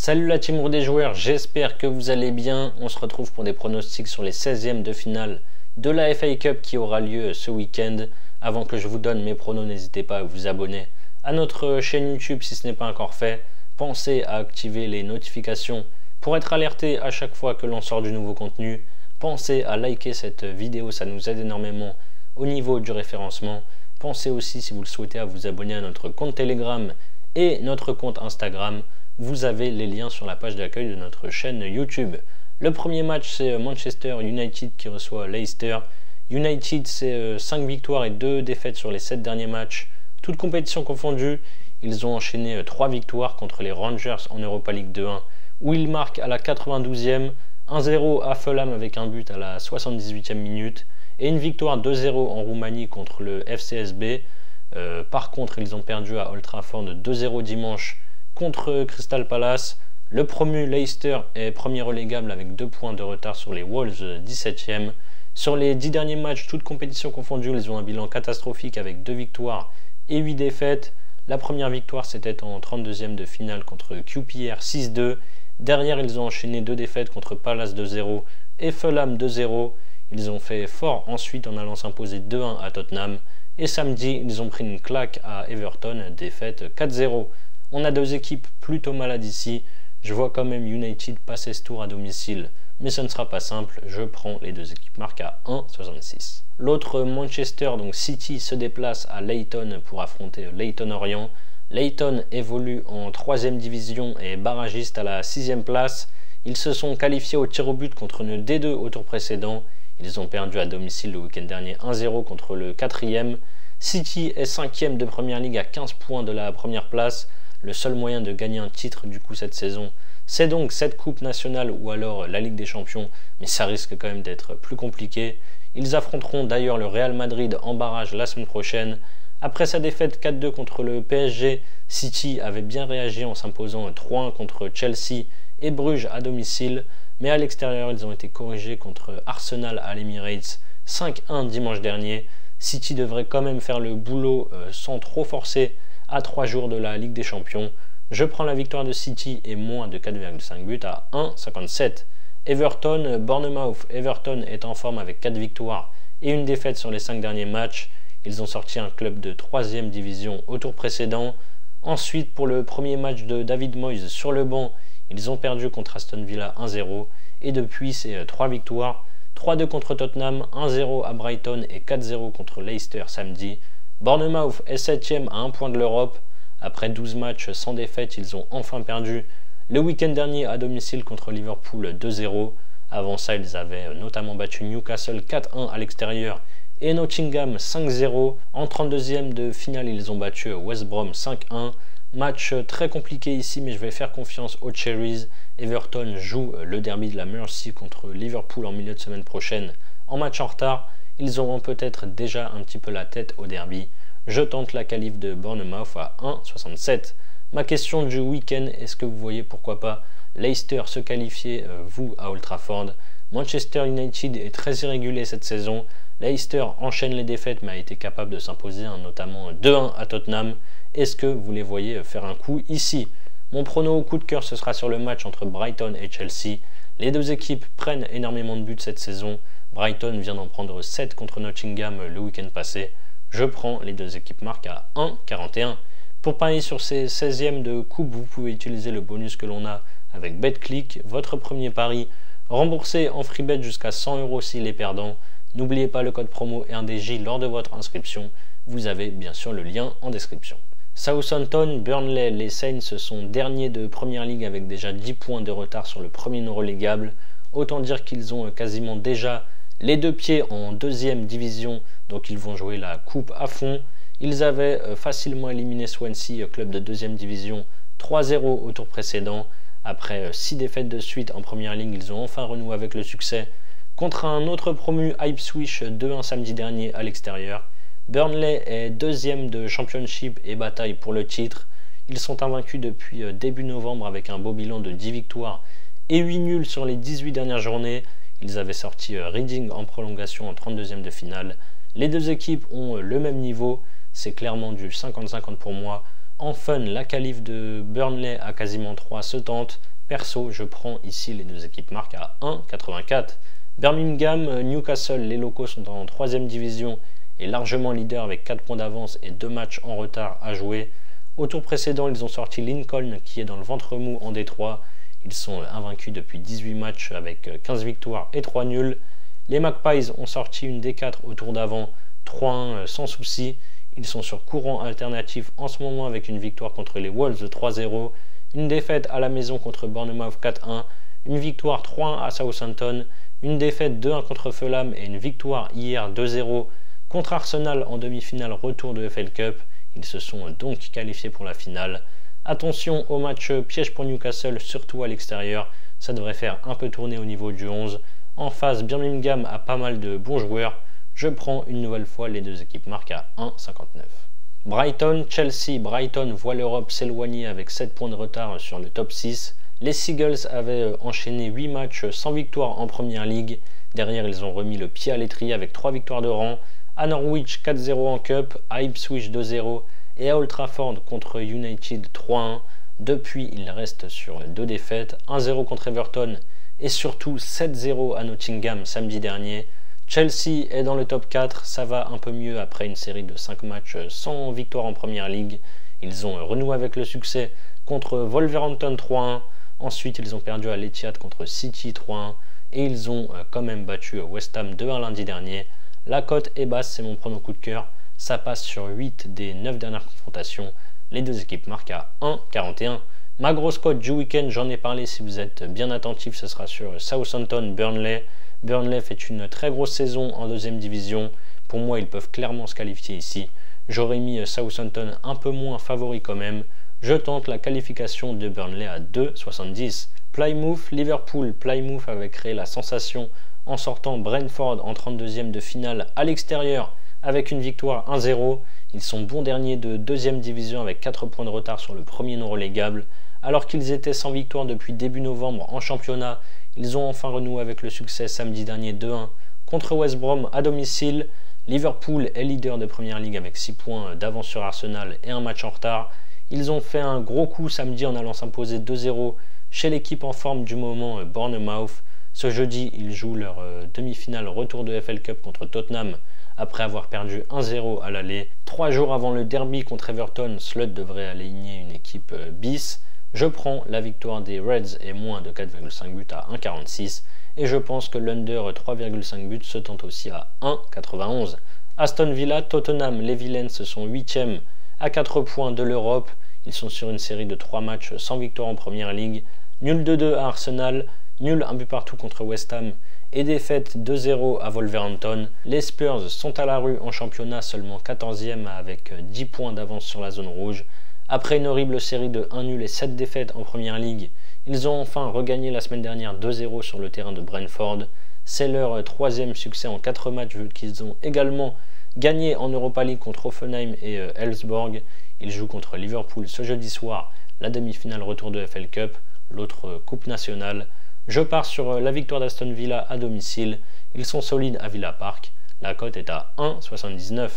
Salut la team des joueurs, j'espère que vous allez bien. On se retrouve pour des pronostics sur les 16e de finale de la FA Cup qui aura lieu ce week-end. Avant que je vous donne mes pronos, n'hésitez pas à vous abonner à notre chaîne YouTube si ce n'est pas encore fait. Pensez à activer les notifications pour être alerté à chaque fois que l'on sort du nouveau contenu. Pensez à liker cette vidéo, ça nous aide énormément au niveau du référencement. Pensez aussi, si vous le souhaitez, à vous abonner à notre compte Telegram et notre compte Instagram. Vous avez les liens sur la page d'accueil de notre chaîne YouTube. Le premier match, c'est Manchester United qui reçoit Leicester. United, c'est 5 victoires et 2 défaites sur les 7 derniers matchs. Toutes compétitions confondues, ils ont enchaîné 3 victoires contre les Rangers en Europa League 2-1, où ils marquent à la 92e, 1-0 à Fulham avec un but à la 78e minute, et une victoire 2-0 en Roumanie contre le FCSB. Par contre, ils ont perdu à Old Trafford 2-0 dimanche contre Crystal Palace. Le promu Leicester est premier relégable avec 2 points de retard sur les Wolves 17e. Sur les 10 derniers matchs, toutes compétitions confondues, ils ont un bilan catastrophique avec 2 victoires et 8 défaites. La première victoire, c'était en 32e de finale contre QPR 6-2. Derrière, ils ont enchaîné 2 défaites contre Palace 2-0 et Fulham 2-0. Ils ont fait fort ensuite en allant s'imposer 2-1 à Tottenham. Et samedi, ils ont pris une claque à Everton, défaite 4-0. On a 2 équipes plutôt malades ici. Je vois quand même United passer ce tour à domicile, mais ce ne sera pas simple. Je prends les 2 équipes marques à 1,66. L'autre Manchester, donc City, se déplace à Leyton pour affronter Leyton Orient. Leyton évolue en 3e division et est barragiste à la 6e place. Ils se sont qualifiés au tir au but contre une D2 au tour précédent. Ils ont perdu à domicile le week-end dernier 1-0 contre le 4e. City est 5e de Première Ligue à 15 points de la première place. Le seul moyen de gagner un titre du coup cette saison, c'est donc cette coupe nationale ou alors la Ligue des Champions, mais ça risque quand même d'être plus compliqué. Ils affronteront d'ailleurs le Real Madrid en barrage la semaine prochaine. Après sa défaite 4-2 contre le PSG, City avait bien réagi en s'imposant 3-1 contre Chelsea et Bruges à domicile, mais à l'extérieur ils ont été corrigés contre Arsenal à l'Emirates 5-1 dimanche dernier. City devrait quand même faire le boulot sans trop forcer à 3 jours de la Ligue des Champions. Je prends la victoire de City et moins de 4,5 buts à 1,57. Everton, Bournemouth. Everton est en forme avec 4 victoires et une défaite sur les 5 derniers matchs. Ils ont sorti un club de 3e division au tour précédent. Ensuite, pour le premier match de David Moyes sur le banc, ils ont perdu contre Aston Villa 1-0 et depuis c'est 3 victoires. 3-2 contre Tottenham, 1-0 à Brighton et 4-0 contre Leicester samedi. Bournemouth est 7e à 1 point de l'Europe. Après 12 matchs sans défaite, ils ont enfin perdu le week-end dernier à domicile contre Liverpool 2-0. Avant ça, ils avaient notamment battu Newcastle 4-1 à l'extérieur et Nottingham 5-0. En 32e de finale, ils ont battu West Brom 5-1. Match très compliqué ici, mais je vais faire confiance aux Cherries. Everton joue le derby de la Mersey contre Liverpool en milieu de semaine prochaine en match en retard. Ils auront peut-être déjà un petit peu la tête au derby. Je tente la qualif de Bournemouth à 1,67. Ma question du week-end, est-ce que vous voyez pourquoi pas Leicester se qualifier, vous, à Old Trafford? Manchester United est très irrégulier cette saison. Leicester enchaîne les défaites mais a été capable de s'imposer, notamment 2-1 à Tottenham. Est-ce que vous les voyez faire un coup ici? Mon prono au coup de cœur, ce sera sur le match entre Brighton et Chelsea. Les 2 équipes prennent énormément de buts cette saison. Brighton vient d'en prendre 7 contre Nottingham le week-end passé. Je prends les 2 équipes marques à 1,41. Pour parier sur ces 16e de coupe, vous pouvez utiliser le bonus que l'on a avec BetClick. Votre premier pari remboursé en free bet jusqu'à 100 € s'il est perdant. N'oubliez pas le code promo RDJ lors de votre inscription. Vous avez bien sûr le lien en description. Southampton, Burnley, les Saints sont derniers de Première Ligue avec déjà 10 points de retard sur le premier non relégable. Autant dire qu'ils ont quasiment déjà les 2 pieds en 2e division, donc ils vont jouer la coupe à fond. Ils avaient facilement éliminé Swansea, club de 2e division, 3-0 au tour précédent. Après 6 défaites de suite en Première Ligue, ils ont enfin renoué avec le succès contre un autre promu, Ipswich, 2-1 samedi dernier à l'extérieur. Burnley est 2e de Championship et bataille pour le titre. Ils sont invaincus depuis début novembre avec un beau bilan de 10 victoires et 8 nuls sur les 18 dernières journées. Ils avaient sorti Reading en prolongation en 32e de finale. Les 2 équipes ont le même niveau, c'est clairement du 50-50 pour moi. En fun, la qualif de Burnley à quasiment 3 se tente. Perso, je prends ici les deux équipes marquent à 1,84. Birmingham, Newcastle, les locaux sont en 3e division et largement leader avec 4 points d'avance et 2 matchs en retard à jouer. Au tour précédent, ils ont sorti Lincoln qui est dans le ventre mou en Détroit. Ils sont invaincus depuis 18 matchs avec 15 victoires et 3 nuls. Les Magpies ont sorti une D4 au tour d'avant, 3-1 sans souci. Ils sont sur courant alternatif en ce moment avec une victoire contre les Wolves 3-0, une défaite à la maison contre Bournemouth 4-1, une victoire 3-1 à Southampton, une défaite 2-1 contre Fulham et une victoire hier 2-0 contre Arsenal en demi-finale retour de FA Cup. Ils se sont donc qualifiés pour la finale. Attention au match piège pour Newcastle, surtout à l'extérieur. Ça devrait faire un peu tourner au niveau du 11. En face, Birmingham a pas mal de bons joueurs. Je prends une nouvelle fois les deux équipes marquent à 1,59. Brighton, Chelsea. Brighton voit l'Europe s'éloigner avec 7 points de retard sur le top 6. Les Seagulls avaient enchaîné 8 matchs sans victoire en Première Ligue. Derrière, ils ont remis le pied à l'étrier avec 3 victoires de rang. À Norwich 4-0 en Cup, à Ipswich 2-0 et à Old Trafford contre United 3-1. Depuis, il reste sur 2 défaites, 1-0 contre Everton et surtout 7-0 à Nottingham samedi dernier. Chelsea est dans le top 4, ça va un peu mieux après une série de 5 matchs sans victoire en Première Ligue. Ils ont renoué avec le succès contre Wolverhampton 3-1. Ensuite, ils ont perdu à l'Etihad contre City 3-1 et ils ont quand même battu West Ham 2-1 lundi dernier. La cote est basse, c'est mon prono coup de cœur. Ça passe sur 8 des 9 dernières confrontations. Les deux équipes marquent à 1,41. Ma grosse cote du week-end, j'en ai parlé, si vous êtes bien attentif, ce sera sur Southampton-Burnley. Burnley fait une très grosse saison en 2e division. Pour moi, ils peuvent clairement se qualifier ici. J'aurais mis Southampton un peu moins favori quand même. Je tente la qualification de Burnley à 2,70. Plymouth, Liverpool. Plymouth avait créé la sensation en sortant Brentford en 32e de finale à l'extérieur avec une victoire 1-0. Ils sont bons derniers de 2e division avec 4 points de retard sur le premier non relégable. Alors qu'ils étaient sans victoire depuis début novembre en championnat, ils ont enfin renoué avec le succès samedi dernier 2-1 contre West Brom à domicile. Liverpool est leader de Première Ligue avec 6 points d'avance sur Arsenal et un match en retard. Ils ont fait un gros coup samedi en allant s'imposer 2-0 chez l'équipe en forme du moment Bournemouth. Ce jeudi, ils jouent leur demi-finale retour de FA Cup contre Tottenham après avoir perdu 1-0 à l'aller. 3 jours avant le derby contre Everton, Slot devrait aligner une équipe bis. Je prends la victoire des Reds et moins de 4,5 buts à 1,46 et je pense que l'under 3,5 buts se tente aussi à 1,91. Aston Villa, Tottenham, les Villains sont 8e à 4 points de l'Europe. Ils sont sur une série de 3 matchs sans victoire en Première Ligue. Nul 2-2 à Arsenal. Nul un but partout contre West Ham et défaite 2-0 à Wolverhampton. Les Spurs sont à la rue en championnat, seulement 14e avec 10 points d'avance sur la zone rouge. Après une horrible série de 1 nul et 7 défaites en Première Ligue, ils ont enfin regagné la semaine dernière 2-0 sur le terrain de Brentford. C'est leur 3e succès en 4 matchs vu qu'ils ont également gagné en Europa League contre Hoffenheim et Elfsborg. Ils jouent contre Liverpool ce jeudi soir, la demi-finale retour de FA Cup, l'autre coupe nationale. Je pars sur la victoire d'Aston Villa à domicile. Ils sont solides à Villa Park. La cote est à 1,79.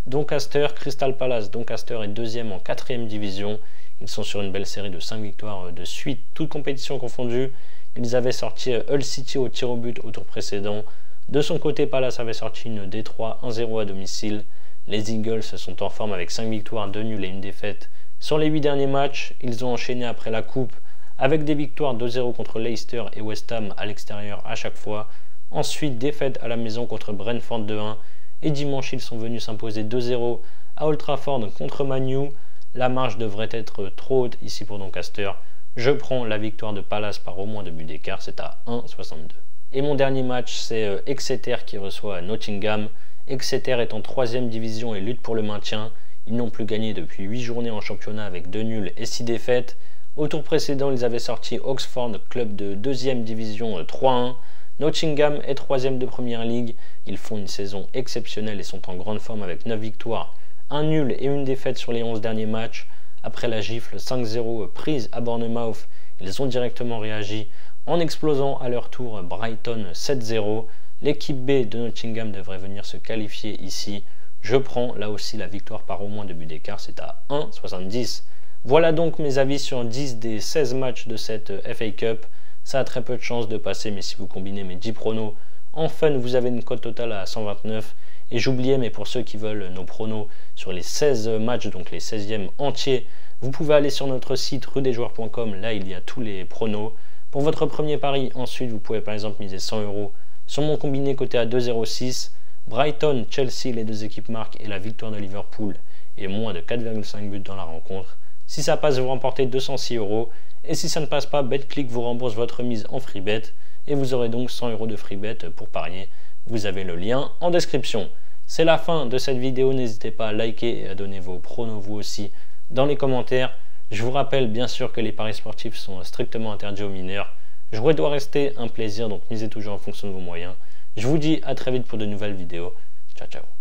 Doncaster, Crystal Palace. Doncaster est 2e en 4e division. Ils sont sur une belle série de 5 victoires de suite, toutes compétitions confondues. Ils avaient sorti Hull City au tir au but au tour précédent. De son côté, Palace avait sorti une D3 1-0 à domicile. Les Eagles sont en forme avec 5 victoires, 2 nuls et une défaite. Sur les 8 derniers matchs, ils ont enchaîné après la coupe avec des victoires 2-0 contre Leicester et West Ham à l'extérieur à chaque fois. Ensuite, défaite à la maison contre Brentford 2-1. Et dimanche, ils sont venus s'imposer 2-0 à Old Trafford contre Man U. La marge devrait être trop haute ici pour Doncaster. Je prends la victoire de Palace par au moins 2 buts d'écart, c'est à 1,62. Et mon dernier match, c'est Exeter qui reçoit Nottingham. Exeter est en 3e division et lutte pour le maintien. Ils n'ont plus gagné depuis 8 journées en championnat avec 2 nuls et 6 défaites. Au tour précédent, ils avaient sorti Oxford, club de 2e division 3-1. Nottingham est 3e de Première Ligue. Ils font une saison exceptionnelle et sont en grande forme avec 9 victoires, 1 nul et une défaite sur les 11 derniers matchs. Après la gifle 5-0 prise à Bournemouth, ils ont directement réagi en explosant à leur tour Brighton 7-0. L'équipe B de Nottingham devrait venir se qualifier ici. Je prends là aussi la victoire par au moins 2 buts d'écart, c'est à 1,70. Voilà donc mes avis sur 10 des 16 matchs de cette FA Cup. Ça a très peu de chances de passer, mais si vous combinez mes 10 pronos, en fun, vous avez une cote totale à 129. Et j'oubliais, mais pour ceux qui veulent nos pronos sur les 16 matchs, donc les 16e entiers, vous pouvez aller sur notre site rudesjoueurs.com. Là, il y a tous les pronos. Pour votre premier pari, ensuite, vous pouvez par exemple miser 100 € sur mon combiné coté à 2,06. Brighton, Chelsea, les deux équipes marquent et la victoire de Liverpool et moins de 4,5 buts dans la rencontre. Si ça passe, vous remportez 206 €. Et si ça ne passe pas, BetClick vous rembourse votre mise en freebet et vous aurez donc 100 € de freebet pour parier. Vous avez le lien en description. C'est la fin de cette vidéo, n'hésitez pas à liker et à donner vos pronos vous aussi dans les commentaires. Je vous rappelle bien sûr que les paris sportifs sont strictement interdits aux mineurs. Jouer doit rester un plaisir, donc misez toujours en fonction de vos moyens. Je vous dis à très vite pour de nouvelles vidéos. Ciao ciao.